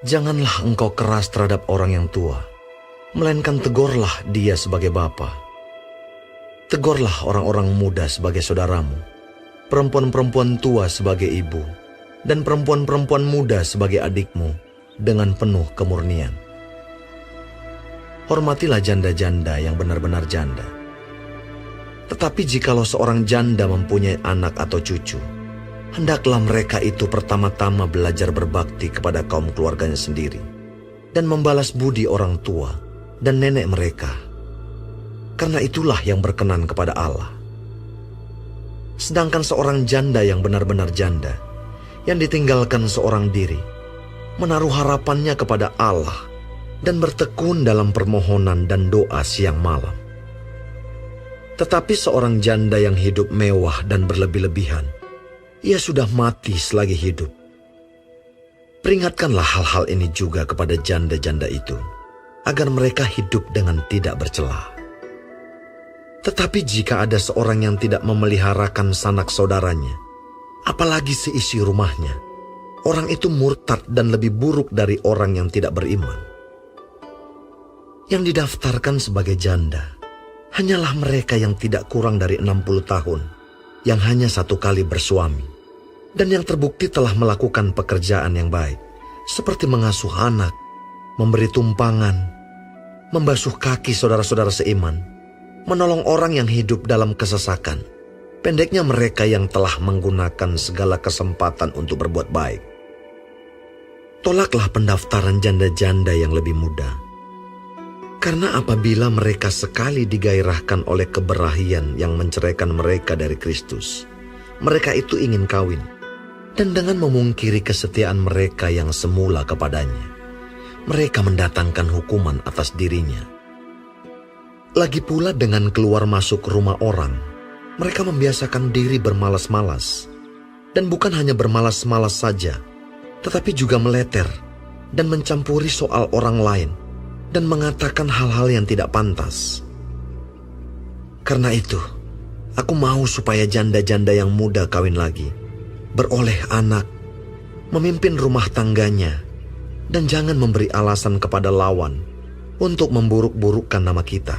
Janganlah engkau keras terhadap orang yang tua, melainkan tegurlah dia sebagai bapa. Tegurlah orang-orang muda sebagai saudaramu, perempuan-perempuan tua sebagai ibu, dan perempuan-perempuan muda sebagai adikmu dengan penuh kemurnian. Hormatilah janda-janda yang benar-benar janda. Tetapi jikalau seorang janda mempunyai anak atau cucu, hendaklah mereka itu pertama-tama belajar berbakti kepada kaum keluarganya sendiri dan membalas budi orang tua dan nenek mereka, karena itulah yang berkenan kepada Allah. Sedangkan seorang janda yang benar-benar janda, yang ditinggalkan seorang diri, menaruh harapannya kepada Allah dan bertekun dalam permohonan dan doa siang malam. Tetapi seorang janda yang hidup mewah dan berlebih-lebihan, ia sudah mati selagi hidup. Peringatkanlah hal-hal ini juga kepada janda-janda itu, agar mereka hidup dengan tidak bercela. Tetapi jika ada seorang yang tidak memeliharakan sanak saudaranya, apalagi seisi rumahnya, orang itu murtad dan lebih buruk dari orang yang tidak beriman. Yang didaftarkan sebagai janda hanyalah mereka yang tidak kurang dari 60 tahun, yang hanya satu kali bersuami, dan yang terbukti telah melakukan pekerjaan yang baik, seperti mengasuh anak, memberi tumpangan, membasuh kaki saudara-saudara seiman, menolong orang yang hidup dalam kesesakan, pendeknya mereka yang telah menggunakan segala kesempatan untuk berbuat baik. Tolaklah pendaftaran janda-janda yang lebih muda, karena apabila mereka sekali digairahkan oleh keberahian yang menceraikan mereka dari Kristus, mereka itu ingin kawin, dan dengan memungkiri kesetiaan mereka yang semula kepadanya, mereka mendatangkan hukuman atas dirinya. Lagi pula dengan keluar masuk rumah orang, mereka membiasakan diri bermalas-malas, dan bukan hanya bermalas-malas saja, tetapi juga meleter dan mencampuri soal orang lain, dan mengatakan hal-hal yang tidak pantas. Karena itu, aku mau supaya janda-janda yang muda kawin lagi, beroleh anak, memimpin rumah tangganya, dan jangan memberi alasan kepada lawan untuk memburuk-burukkan nama kita.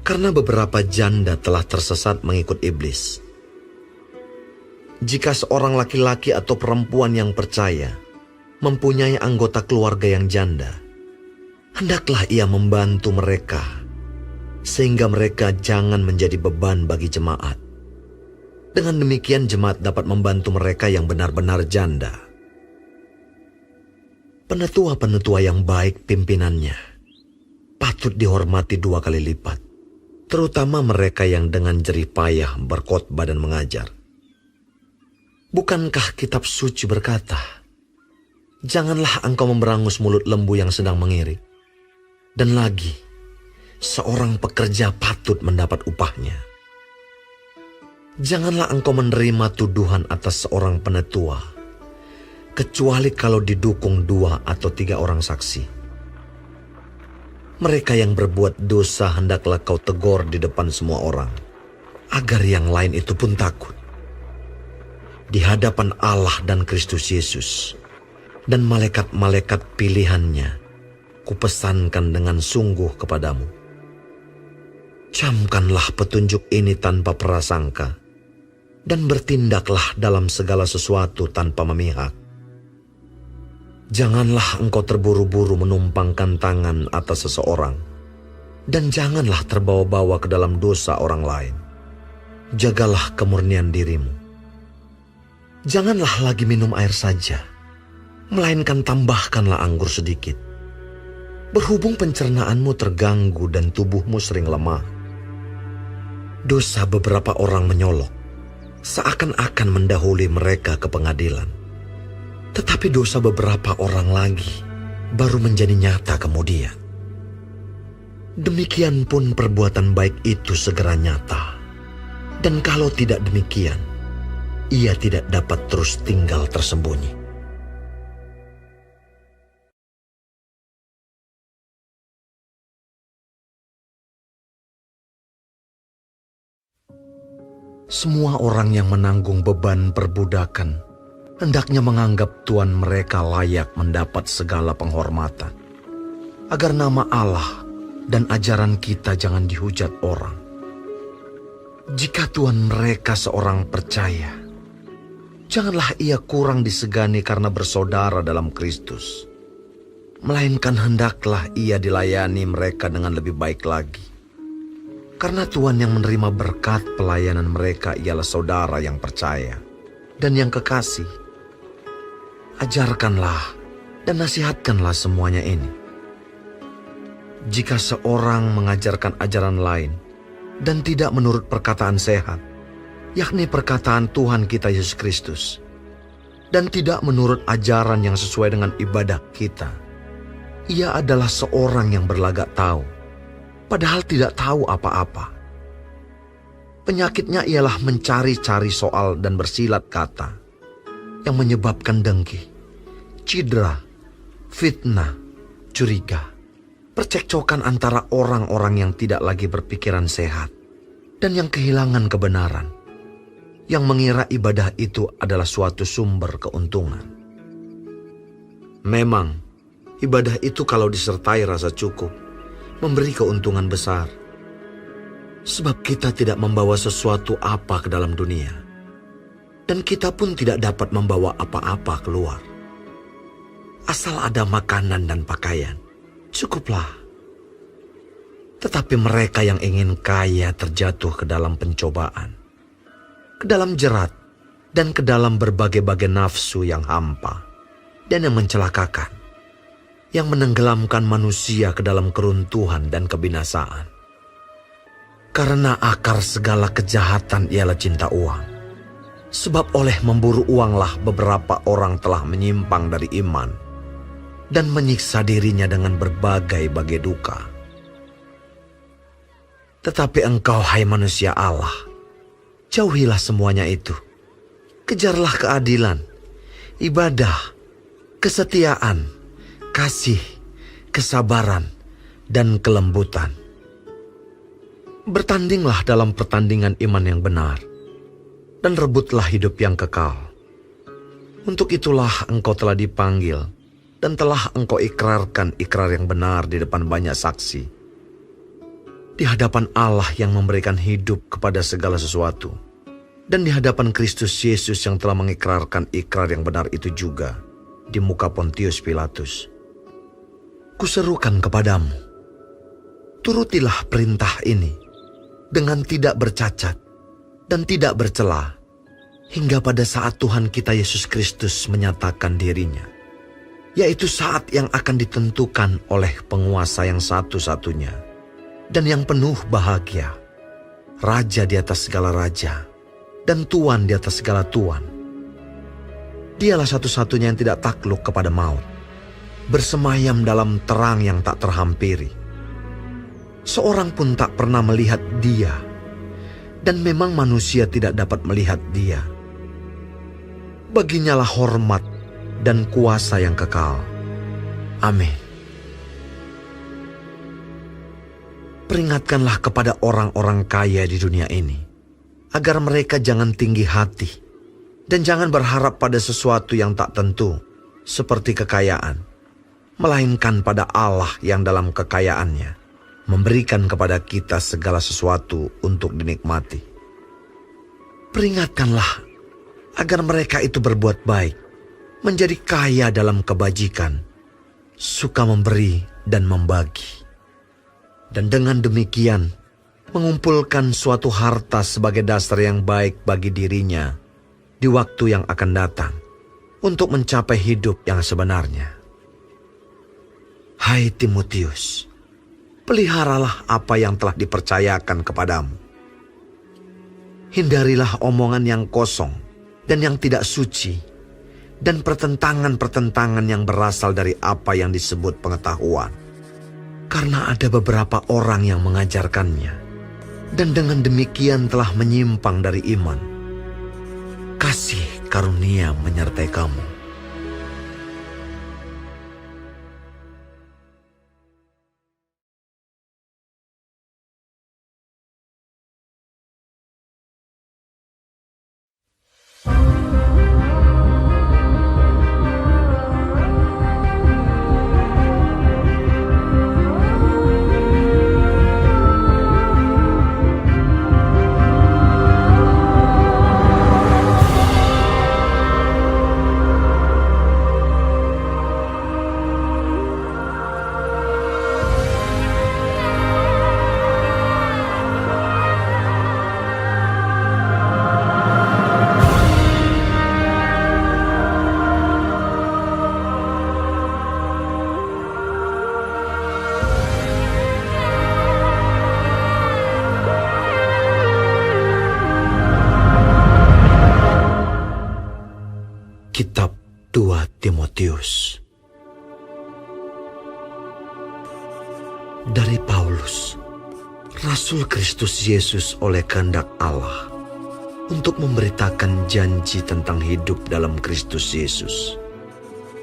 Karena beberapa janda telah tersesat mengikut iblis. Jika seorang laki-laki atau perempuan yang percaya mempunyai anggota keluarga yang janda, hendaklah ia membantu mereka, sehingga mereka jangan menjadi beban bagi jemaat. Dengan demikian jemaat dapat membantu mereka yang benar-benar janda. Penetua-penetua yang baik pimpinannya patut dihormati 2 kali lipat, terutama mereka yang dengan jerih payah berkhotbah dan mengajar. Bukankah kitab suci berkata, "Janganlah engkau memberangus mulut lembu yang sedang mengirik." Dan lagi, seorang pekerja patut mendapat upahnya. Janganlah engkau menerima tuduhan atas seorang penetua, kecuali kalau didukung 2 atau 3 orang saksi. Mereka yang berbuat dosa hendaklah kau tegur di depan semua orang, agar yang lain itu pun takut. Di hadapan Allah dan Kristus Yesus, dan malaikat-malaikat pilihannya, kupesankan dengan sungguh kepadamu. Camkanlah petunjuk ini tanpa prasangka, dan bertindaklah dalam segala sesuatu tanpa memihak. Janganlah engkau terburu-buru menumpangkan tangan atas seseorang, dan janganlah terbawa-bawa ke dalam dosa orang lain. Jagalah kemurnian dirimu. Janganlah lagi minum air saja, melainkan tambahkanlah anggur sedikit. Berhubung pencernaanmu terganggu dan tubuhmu sering lemah. Dosa beberapa orang menyolok, seakan-akan mendahului mereka ke pengadilan. Tetapi dosa beberapa orang lagi baru menjadi nyata kemudian. Demikian pun perbuatan baik itu segera nyata. Dan kalau tidak demikian, ia tidak dapat terus tinggal tersembunyi. Semua orang yang menanggung beban perbudakan hendaknya menganggap Tuhan mereka layak mendapat segala penghormatan, agar nama Allah dan ajaran kita jangan dihujat orang. Jika Tuhan mereka seorang percaya, janganlah ia kurang disegani karena bersaudara dalam Kristus, melainkan hendaklah ia dilayani mereka dengan lebih baik lagi. Karena Tuhan yang menerima berkat pelayanan mereka ialah saudara yang percaya dan yang kekasih. Ajarkanlah dan nasihatkanlah semuanya ini. Jika seorang mengajarkan ajaran lain dan tidak menurut perkataan sehat, yakni perkataan Tuhan kita Yesus Kristus, dan tidak menurut ajaran yang sesuai dengan ibadah kita, ia adalah seorang yang berlagak tahu, padahal tidak tahu apa-apa. Penyakitnya ialah mencari-cari soal dan bersilat kata, yang menyebabkan dengki, cedera, fitnah, curiga, percekcokan antara orang-orang yang tidak lagi berpikiran sehat dan yang kehilangan kebenaran, yang mengira ibadah itu adalah suatu sumber keuntungan. Memang, ibadah itu kalau disertai rasa cukup, memberi keuntungan besar. Sebab kita tidak membawa sesuatu apa ke dalam dunia, dan kita pun tidak dapat membawa apa-apa keluar. Asal ada makanan dan pakaian, cukuplah. Tetapi mereka yang ingin kaya terjatuh ke dalam pencobaan, ke dalam jerat, dan ke dalam berbagai-bagai nafsu yang hampa dan yang mencelakakan, yang menenggelamkan manusia ke dalam keruntuhan dan kebinasaan. Karena akar segala kejahatan ialah cinta uang. Sebab oleh memburu uanglah beberapa orang telah menyimpang dari iman dan menyiksa dirinya dengan berbagai-bagai duka. Tetapi engkau, hai manusia Allah, jauhilah semuanya itu. Kejarlah keadilan, ibadah, kesetiaan, kasih, kesabaran, dan kelembutan. Bertandinglah dalam pertandingan iman yang benar, dan rebutlah hidup yang kekal. Untuk itulah engkau telah dipanggil, dan telah engkau ikrarkan ikrar yang benar di depan banyak saksi, di hadapan Allah yang memberikan hidup kepada segala sesuatu, dan di hadapan Kristus Yesus yang telah mengikrarkan ikrar yang benar itu juga di muka Pontius Pilatus. Kuserukan kepadamu, turutilah perintah ini dengan tidak bercacat dan tidak bercela, hingga pada saat Tuhan kita Yesus Kristus menyatakan dirinya, yaitu saat yang akan ditentukan oleh penguasa yang satu-satunya dan yang penuh bahagia, Raja di atas segala raja dan Tuan di atas segala tuan. Dialah satu-satunya yang tidak takluk kepada maut, bersemayam dalam terang yang tak terhampiri. Seorang pun tak pernah melihat Dia, dan memang manusia tidak dapat melihat Dia. Baginyalah hormat dan kuasa yang kekal. Amin. Peringatkanlah kepada orang-orang kaya di dunia ini, agar mereka jangan tinggi hati, dan jangan berharap pada sesuatu yang tak tentu, seperti kekayaan, melainkan pada Allah yang dalam kekayaannya memberikan kepada kita segala sesuatu untuk dinikmati. Peringatkanlah agar mereka itu berbuat baik, menjadi kaya dalam kebajikan, suka memberi dan membagi. Dan dengan demikian, mengumpulkan suatu harta sebagai dasar yang baik bagi dirinya di waktu yang akan datang, untuk mencapai hidup yang sebenarnya. Hai Timotius, peliharalah apa yang telah dipercayakan kepadamu. Hindarilah omongan yang kosong dan yang tidak suci, dan pertentangan-pertentangan yang berasal dari apa yang disebut pengetahuan. Karena ada beberapa orang yang mengajarkannya, dan dengan demikian telah menyimpang dari iman. Kasih karunia menyertai kamu. Timotius. Dari Paulus, Rasul Kristus Yesus oleh kehendak Allah, untuk memberitakan janji tentang hidup dalam Kristus Yesus.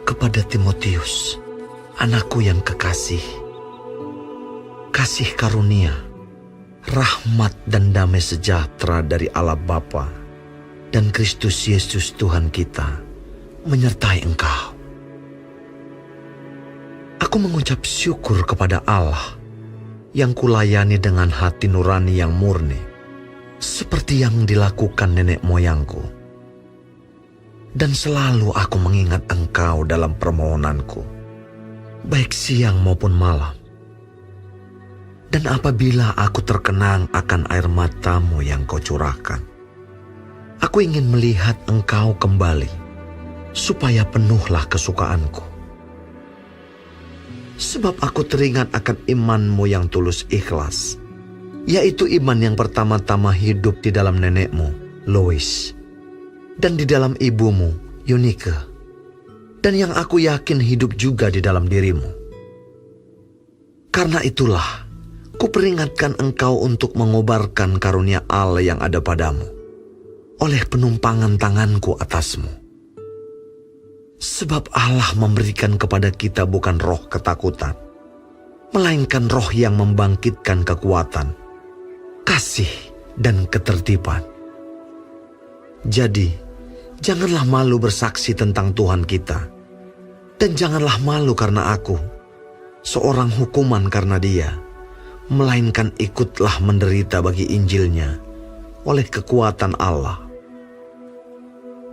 Kepada Timotius, anakku yang kekasih, kasih karunia, rahmat dan damai sejahtera dari Allah Bapa dan Kristus Yesus Tuhan kita menyertai engkau. Aku mengucap syukur kepada Allah yang kulayani dengan hati nurani yang murni, seperti yang dilakukan nenek moyangku. Dan selalu aku mengingat engkau dalam permohonanku, baik siang maupun malam. Dan apabila aku terkenang akan air matamu yang kau curahkan, aku ingin melihat engkau kembali, supaya penuhlah kesukaanku. Sebab aku teringat akan imanmu yang tulus ikhlas, yaitu iman yang pertama-tama hidup di dalam nenekmu, Lois, dan di dalam ibumu, Eunike, dan yang aku yakin hidup juga di dalam dirimu. Karena itulah, kuperingatkan engkau untuk mengobarkan karunia Allah yang ada padamu, oleh penumpangan tanganku atasmu. Sebab Allah memberikan kepada kita bukan roh ketakutan, melainkan roh yang membangkitkan kekuatan, kasih, dan ketertiban. Jadi, janganlah malu bersaksi tentang Tuhan kita, dan janganlah malu karena aku, seorang hukuman karena Dia, melainkan ikutlah menderita bagi Injilnya oleh kekuatan Allah.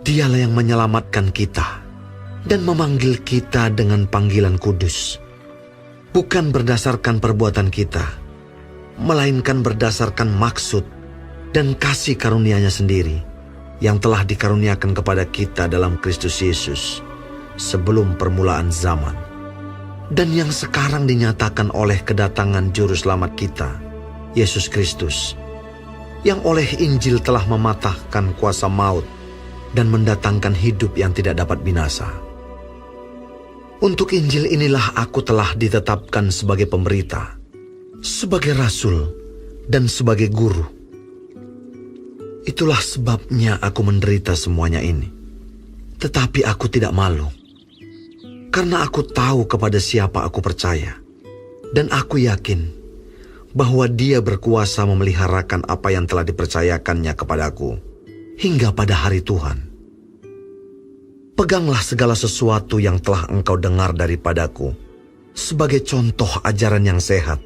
Dialah yang menyelamatkan kita dan memanggil kita dengan panggilan kudus, bukan berdasarkan perbuatan kita, melainkan berdasarkan maksud dan kasih karunia-Nya sendiri, yang telah dikaruniakan kepada kita dalam Kristus Yesus sebelum permulaan zaman, dan yang sekarang dinyatakan oleh kedatangan Juru Selamat kita, Yesus Kristus, yang oleh Injil telah mematahkan kuasa maut dan mendatangkan hidup yang tidak dapat binasa. Untuk Injil inilah aku telah ditetapkan sebagai pemberita, sebagai rasul, dan sebagai guru. Itulah sebabnya aku menderita semuanya ini. Tetapi aku tidak malu, karena aku tahu kepada siapa aku percaya, dan aku yakin bahwa Dia berkuasa memeliharakan apa yang telah dipercayakannya kepadaku hingga pada hari Tuhan. Peganglah segala sesuatu yang telah engkau dengar daripadaku sebagai contoh ajaran yang sehat,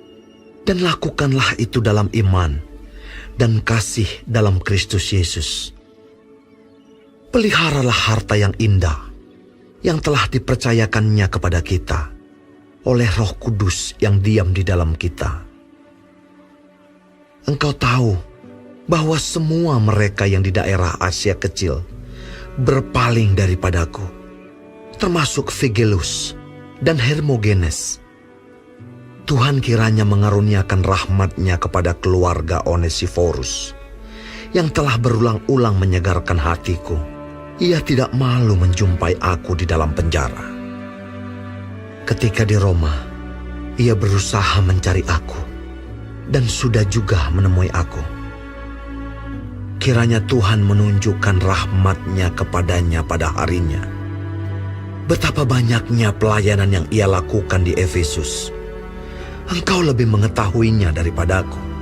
dan lakukanlah itu dalam iman dan kasih dalam Kristus Yesus. Peliharalah harta yang indah yang telah dipercayakannya kepada kita oleh Roh Kudus yang diam di dalam kita. Engkau tahu bahwa semua mereka yang di daerah Asia Kecil berpaling daripadaku, termasuk Figelus dan Hermogenes. Tuhan kiranya mengaruniakan rahmat-Nya kepada keluarga Onesiforus, yang telah berulang-ulang menyegarkan hatiku. Ia tidak malu menjumpai aku di dalam penjara. Ketika di Roma, ia berusaha mencari aku, dan sudah juga menemui aku. Kiranya Tuhan menunjukkan rahmat-Nya kepadanya pada harinya. Betapa banyaknya pelayanan yang ia lakukan di Efesus. Engkau lebih mengetahuinya daripadaku.